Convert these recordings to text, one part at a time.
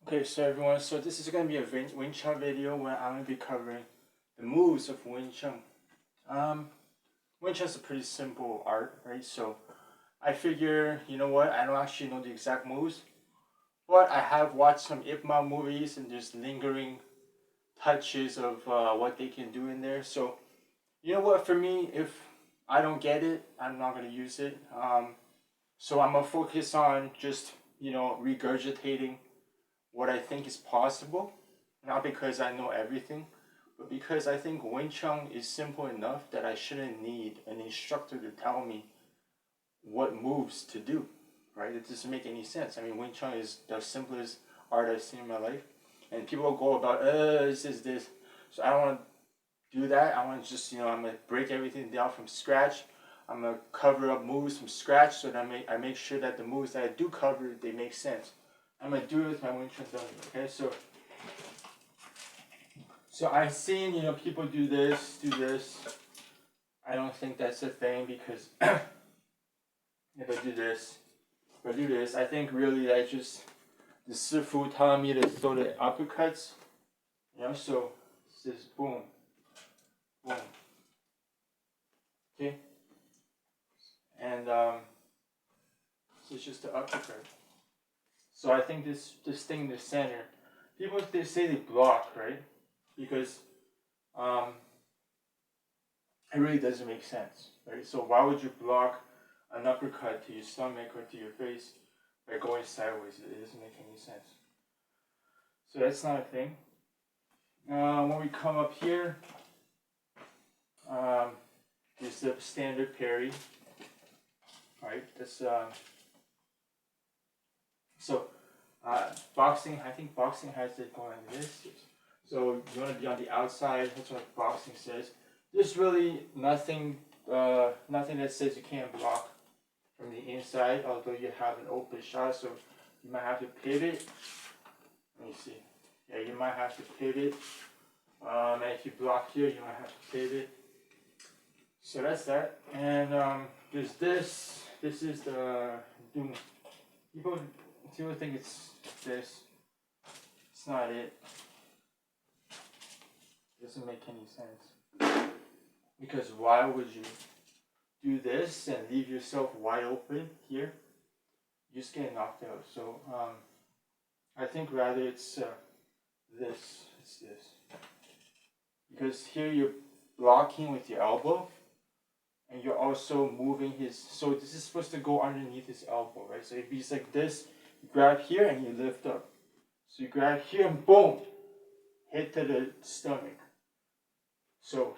Okay, so everyone, so this is going to be a Wing Chun video where I'm going to be covering the moves of Wing Chun. Um, Wing Chun is a pretty simple art, right? So I figure, you know what, I don't actually know the exact moves, but I have watched some Ip Man movies and there's lingering touches of what they can do in there. So, you know what, for me, if I don't get it, I'm not going to use it. So I'm going to focus on just, regurgitating what I think is possible, not because I know everything, but because I think Wing Chun is simple enough that I shouldn't need an instructor to tell me what moves to do, right? It doesn't make any sense. I mean, Wing Chun is the simplest art I've seen in my life, and people go about, this is this. So I don't want to do that. I want to just, I'm gonna break everything down from scratch. I'm gonna cover up moves from scratch so that I make sure that the moves that I do cover, they make sense. I'm gonna do it with my Wing Chun dummy. Okay, so I've seen people do this. I don't think that's a thing because if I do this, I think really that just the Sifu telling me to throw the uppercuts. So it's just boom, boom. Okay, and so it's just the uppercut. So I think this thing in the center, people they say they block, right? Because um, it really doesn't make sense, right? So why would you block an uppercut to your stomach or to your face by going sideways? It doesn't make any sense. So that's not a thing. When we come up here, um, is the standard parry, right? Boxing. I think boxing has it going like this. So you want to be on the outside. That's what boxing says. There's really nothing that says you can't block from the inside, although you have an open shot, so you might have to pivot. Let me see. Yeah, you might have to pivot. And if you block here, you might have to pivot. So that's that. And there's this. This is the doom. People think it's this. It's not it. It doesn't make any sense. Because why would you do this and leave yourself wide open here? You just get knocked out. So I think rather it's this. It's this. Because here you're blocking with your elbow, and you're also moving his. So this is supposed to go underneath his elbow, right? So if he's like this, you grab here and you lift up. So you grab here and boom, hit to the stomach. So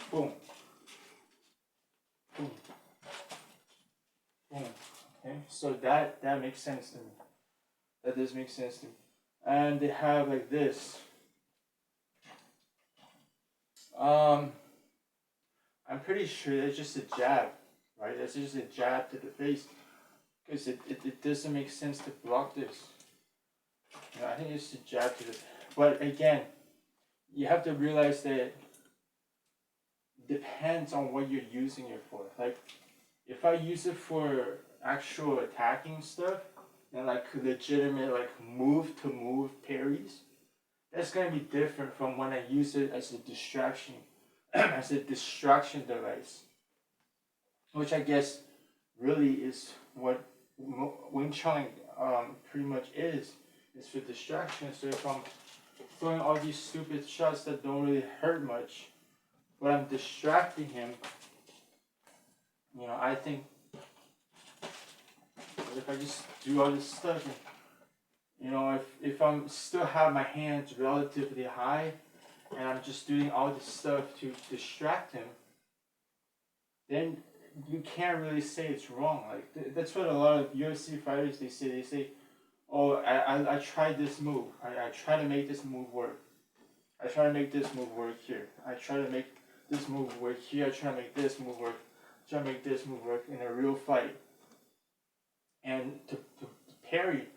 boom, boom, boom. Okay, so that makes sense to me. That does make sense to me. And they have like this. I'm pretty sure that's just a jab, right? That's just a jab to the face. Because it doesn't make sense to block this. I think it's a jab to the. But again, you have to realize that it depends on what you're using it for. Like, if I use it for actual attacking stuff and like legitimate like move to move parries, that's gonna be different from when I use it as a distraction, as a distraction device, which I guess really is what Wing Chun pretty much is for distraction. So if I'm throwing all these stupid shots that don't really hurt much, but I'm distracting him, I think if I just do all this stuff, if I'm still have my hands relatively high, and I'm just doing all this stuff to distract him, then you can't really say it's wrong. Like that's what a lot of UFC fighters they say. They say, "Oh, I tried this move. I try to make this move work. I try to make this move work here. I try to make this move work here. I try to make this move work. I try to make this move work in a real fight." And to parry,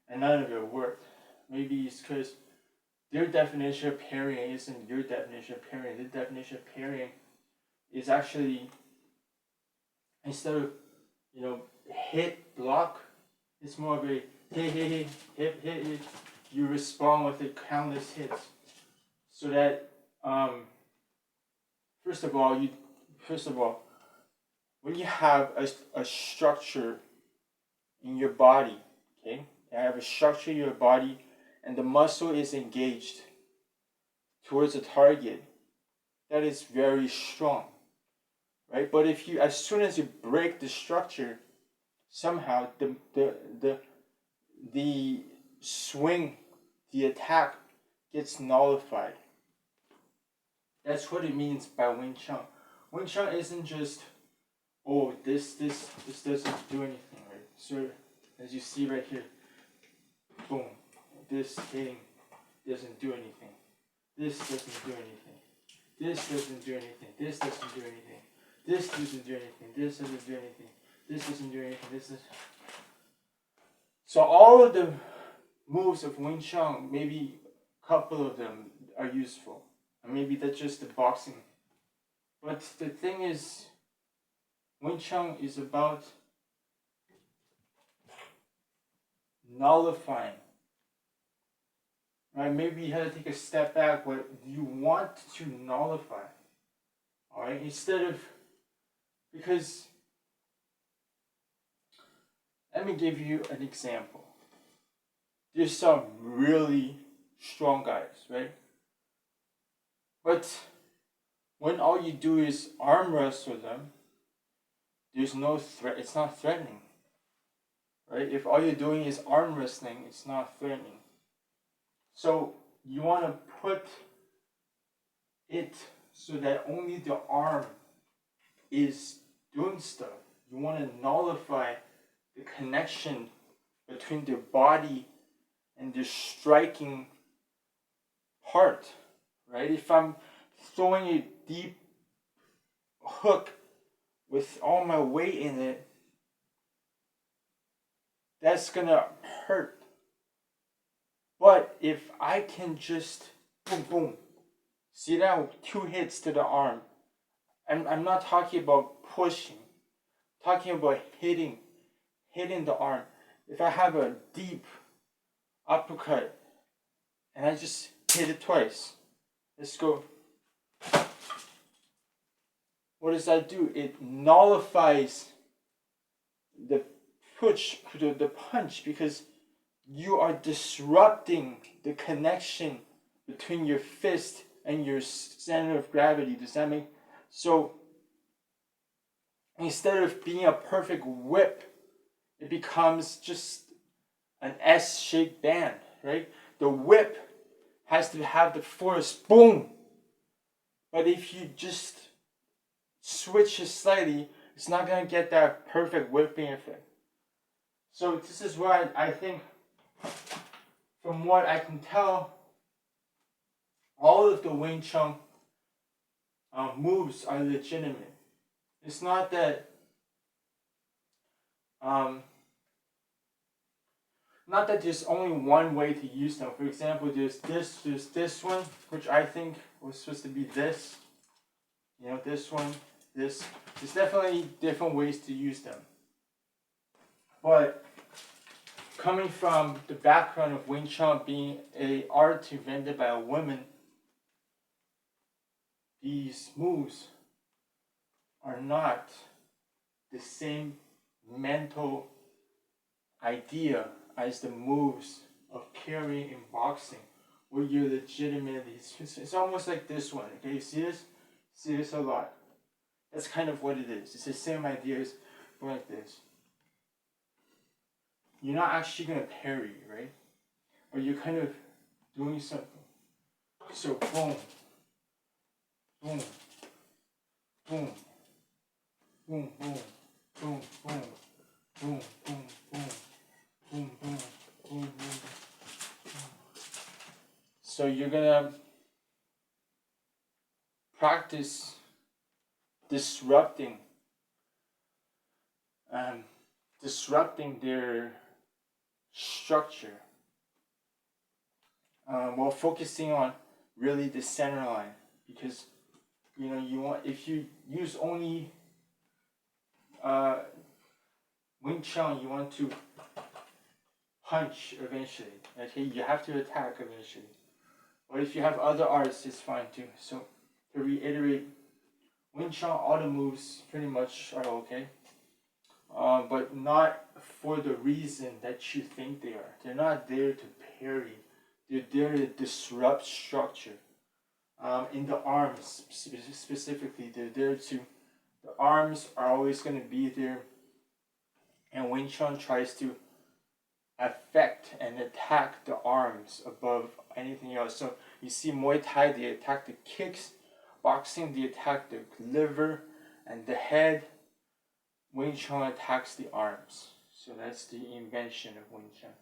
and none of it worked. Maybe it's because their definition of parrying isn't your definition of parrying. The definition of parrying is actually, instead of hit block, it's more of a hit hit hit hit hit hit. you respond with the countless hits, so that first of all, when you have a structure in your body, okay, you have a structure in your body, and the muscle is engaged towards a target, that is very strong, right? But if you, as soon as you break the structure, somehow the swing, the attack gets nullified. That's what it means by Wing Chun. Wing Chun isn't just, oh, this doesn't do anything, right? So as you see right here, boom, this hitting doesn't do anything. This doesn't do anything. This doesn't do anything. This doesn't do anything. This doesn't do anything. This doesn't do anything. This doesn't do anything. This is. So all of the moves of Wing Chun, maybe a couple of them are useful. And maybe that's just the boxing. But the thing is, Wing Chun is about nullifying. Right? Maybe you have to take a step back, but you want to nullify. Alright? Instead of, because, let me give you an example. There's some really strong guys, right? But when all you do is arm wrestle them, there's no threat. It's not threatening, right? If all you're doing is arm wrestling, it's not threatening. So you want to put it so that only the arm is doing stuff. You want to nullify the connection between the body and the striking part, right? If I'm throwing a deep hook with all my weight in it, that's gonna hurt. But if I can just boom, boom, see that 2 hits to the arm, and I'm not talking about pushing, I'm talking about hitting the arm. If I have a deep uppercut and I just hit it twice, let's go. What does that do? It nullifies the push, the punch, because you are disrupting the connection between your fist and your center of gravity. Does that make so? Instead of being a perfect whip, it becomes just an S-shaped band, right? The whip has to have the force, boom. But if you just switch it slightly, it's not gonna get that perfect whipping effect. So this is why I think, from what I can tell, all of the Wing Chun moves are legitimate. It's not that there's only one way to use them. For example, there's this one, which I think was supposed to be this. You know, this one, this. There's definitely different ways to use them. But coming from the background of Wing Chun being an art invented by a woman, these moves are not the same mental idea as the moves of parrying in boxing, where you're legitimately, it's almost like this one, okay? You see this? See this a lot. That's kind of what it is. It's the same idea as going like this. You're not actually going to parry, right? Or you're kind of doing something. So boom, boom, boom, boom, boom, boom, boom, boom, boom, boom, boom, boom, boom, boom. So you're gonna practice disrupting their structure, while focusing on really the center line, because you want, if you use only Wing Chun, you want to punch eventually. Okay, you have to attack eventually. But if you have other arts, it's fine too. So to reiterate, Wing Chun, all the moves pretty much are okay, but not for the reason that you think they are. They're not there to parry. They're there to disrupt structure. In the arms specifically, they're there to. The arms are always going to be there, and Wing Chun tries to affect and attack the arms above anything else. So you see Muay Thai, they attack the kicks. Boxing, they attack the liver and the head. Wing Chun attacks the arms. So that's the invention of Wing Chun.